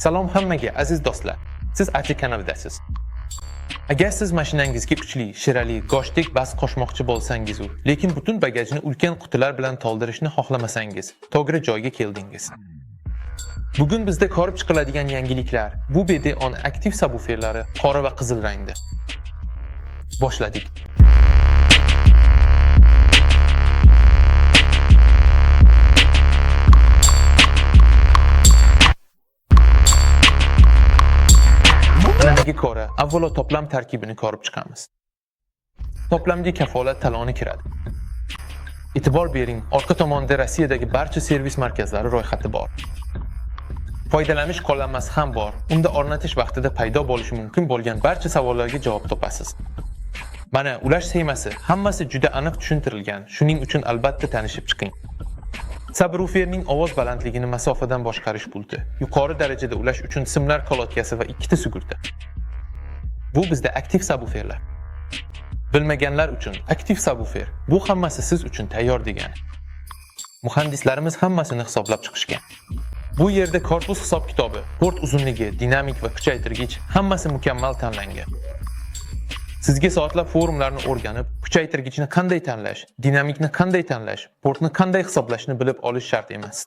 Salom hammaga aziz do'stlar. Siz Ati kanalidasiz. Agar siz mashinangizga kuchli, shirali, goshdek bas qo'shmoqchi bo'lsangiz, lekin butun bagajni ulkan qutilar bilan to'ldirishni xohlamasangiz, to'g'ri joyga keldingiz. Bugun bizda ko'rib chiqiladigan yangiliklar bu BD10 aktiv subwooferlari qora va qizil rangda. Boshladik. Analiga ko'ra, avvalo toplam tarkibini ko'rib chiqamiz. Toplamga kafolat taloni kiradi. E'tibor bering, orqa tomonda Rossiyadagi barcha servis markazlari ro'yxati bor. Foydalanish qo'llanmasi ham bor. Unda o'rnatish vaqtida paydo bo'lishi mumkin bo'lgan barcha savollarga javob topasiz. Mana ulash sxemasi, hammasi juda aniq tushuntirilgan. Shuning uchun albatta tanishib chiqing. Subwooferning ovoz balandligini masofadan boshqarish pulti, yuqori darajada ulash uchun simlar kolotkasi va ikkita sugurta. Bu bizda aktiv subwooferlar. Bilmaganlar uchun aktiv subwoofer bu hammasi siz uchun tayyor degani. Muhandislarimiz hammasini hisoblab chiqishgan. Bu yerda korpus hisob-kitobi, port uzunligi, dinamik va kuchaytirgich hammasi mukammal tanlangan. Sizga soatlab forumlarni o'rganib, kuchaytirgichni qanday tanlash, dinamikni qanday tanlash, portni qanday hisoblashni bilib olish shart emas.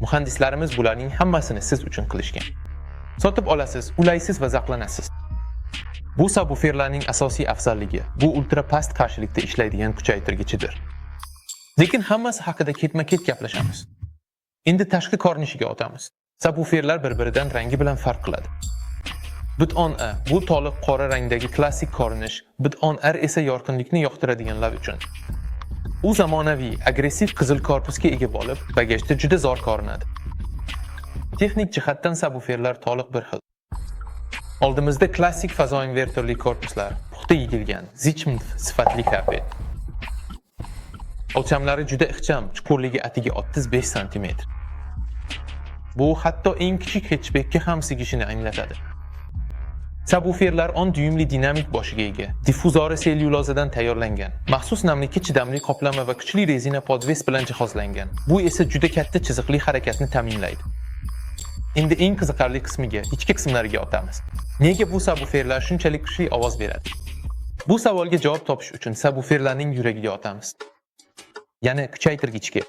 Muhandislarimiz bularning hammasini siz uchun qilishgan. Sotib olasiz, ulaysiz va zavqlanasiz. Bu subwooferlarning asosiy afzalligi bu ultra past qarshilikda ishlaydigan kuchaytirgichidir. Lekin hammasi haqida ketma-ket gaplashamiz. Endi tashqi ko'rinishiga o'tamiz. Subwooferlar bir-biridan rangi bilan farq qiladi. BD10A bu to'liq qora rangdagi klassik ko'rinish, BD10R esa yorqinlikni yoqtiradiganlar uchun. U zamonaviy, agressiv qizil korpusga ega bo'lib, bagajda juda zo'r ko'rinadi. Texnik jihatdan subwooferlar to'liq bir xil. Oldimizda klassik fazo invertorli korpuslar, puxta yigilgan, Zichmond sifatli karpet. O'lchamlari juda ixcham, chuqurligi atiga 35 sm. Bu hatto eng kichik hatchbackga ham sigishini anglatadi. Subwooferlar 10 dyumli dinamik boshiga ega, diffuzori sellyulozadan tayyorlangan, maxsus namlikka chidamli qoplama va kuchli rezina podves bilan jihozlangan. Bu esa juda katta chiziqli harakatni ta'minlaydi. Endi eng qiziqarli qismiga, ichki qismlariga o'tamiz. Nega bu subwooferlar shunchalik kuchli ovoz beradi? Bu savolga javob topish uchun subwooferlarning yuragiga o'tamiz. Ya'ni kuchaytirgichga.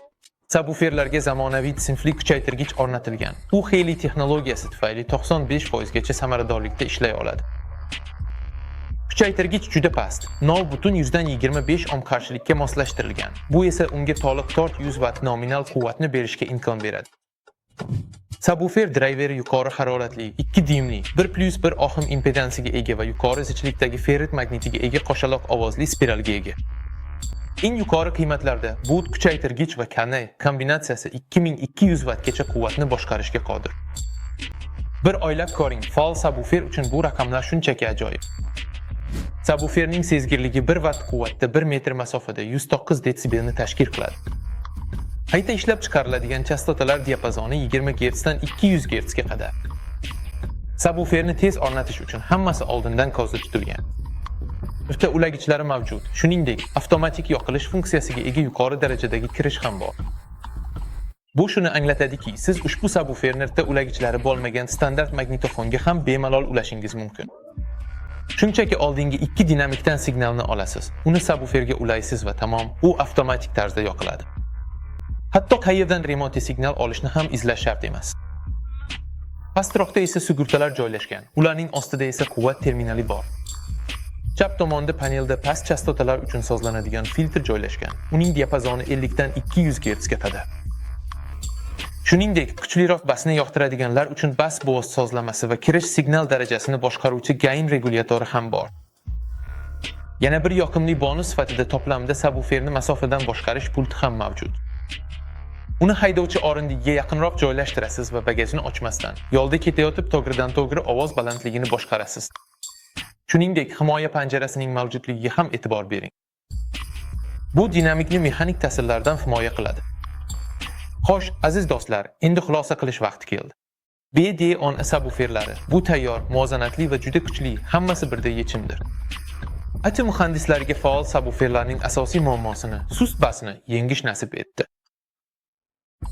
Subwooferlarga zamonaviy sinfli kuchaytirgich o'rnatilgan. U Heli texnologiyasi tufayli 95% gacha samaradorlikda ishlay oladi. Kuchaytirgich juda past, 0.125 ohm qarshilikka moslashtirilgan. Bu esa unga to'liq 400 watt nominal quvvatni berishga imkon beradi. Subwoofer driveri yuqori haroratli, 2 dyumli, 1+1 ohm impedansiga ega va yuqori zichlikdagi ferrit magnitiga ega qo'shaloq ovozli spiralga ega. Eng yuqori qiymatlarda bu kuchaytirgich va kanal kombinatsiyasi 2200 wattgacha quvvatni boshqarishga qodir. Bir oylab ko'ring, faol subwoofer uchun bu raqamlar shunchaki ajoyib. Subwooferning sezgirligi 1 watt quvvatda 1 metr masofada 109 desibelni tashkil qiladi. Qayta ishlab chiqariladigan chastotalar diapazoni 20 Hz dan 200 Hz ga qadar. Subwooferni tez o'rnatish uchun hammasi oldindan ko'zda tutilgan. O'ta ulagichlari mavjud. Shuningdek, avtomatik yoqilish funksiyasiga ega yuqori darajadagi kirish ham bor. Bu shuni anglatadiki, siz ushbu subwooferni ulagichlari bo'lmagan standart magnitofonga ham bemalol ulashingiz mumkin. Shunchaki oldingi 2 dinamikdan signalni olasiz. Uni subwooferga ulaysiz va tamom, u avtomatik tarzda yoqiladi. Hatto qayerdan remote signal olishni ham izlash shart emas. Pastroqda esa sugurtalar joylashgan. Ularning ostida esa quvvat terminali bor. Chap tomonda panelda past chastotalar uchun sozlanadigan filtr joylashgan. Uning diapazoni 50 dan 200 Hz ga qadar. Shuningdek, kuchliroq basni yoqtiradiganlar uchun bas bo'g'iz sozlamasi va kirish signal darajasini boshqaruvchi gain regulyatori ham bor. Yana bir yoqimli bonus sifatida toplamda subwooferni masofadan boshqarish pulti ham mavjud. Uni haydovchi o'rindigiga yaqinroq joylashtirasiz va bagajni ochmasdan, yo'lda ketayotib to'g'ridan-to'g'ri ovoz balandligini boshqarasiz. Shuningdek, himoya panjarasining mavjudligiga ham e'tibor bering. Bu dinamikni mexanik ta'sirlardan himoya qiladi. Xo'sh, aziz do'stlar, endi xulosa qilish vaqti keldi. BD10 subwooferlari bu tayyor, muvozanatli va juda kuchli, hammasi birda yechimdir. Ati muhandislariga faol subwooferlarning asosiy muammosini, sust basni yengish nasib etdi.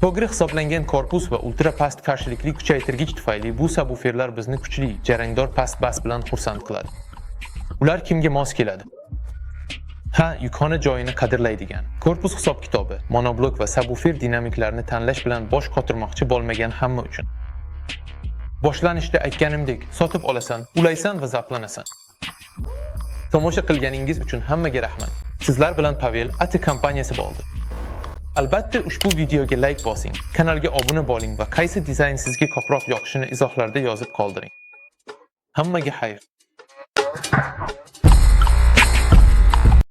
To'g'ri hisoblangan korpus va ultra past qarshilikli kuchaytirgich tufayli bu subwooferlar bizni kuchli, jarangdor past bas bilan xursand qiladi. Ular kimga mos keladi? Ha, yukxona joyini qadrlaydigan, korpus hisob-kitobi, monoblok va subwoofer dinamiklarini tanlash bilan bosh qotirmoqchi bo'lmagan hamma uchun. Boshlanishda aytganimdek, sotib olasan, ulaysan va zavqlanasan. Tomosha qilganingiz uchun hammaga rahmat. Sizlar bilan Pavel ATI kompaniyasi bo'ldi. Albatta ushbu videoga like bosing, kanalga obuna bo'ling va qaysi dizayn sizga ko'proq yoqishini izohlarda yozib qoldiring. Hammaga xayr.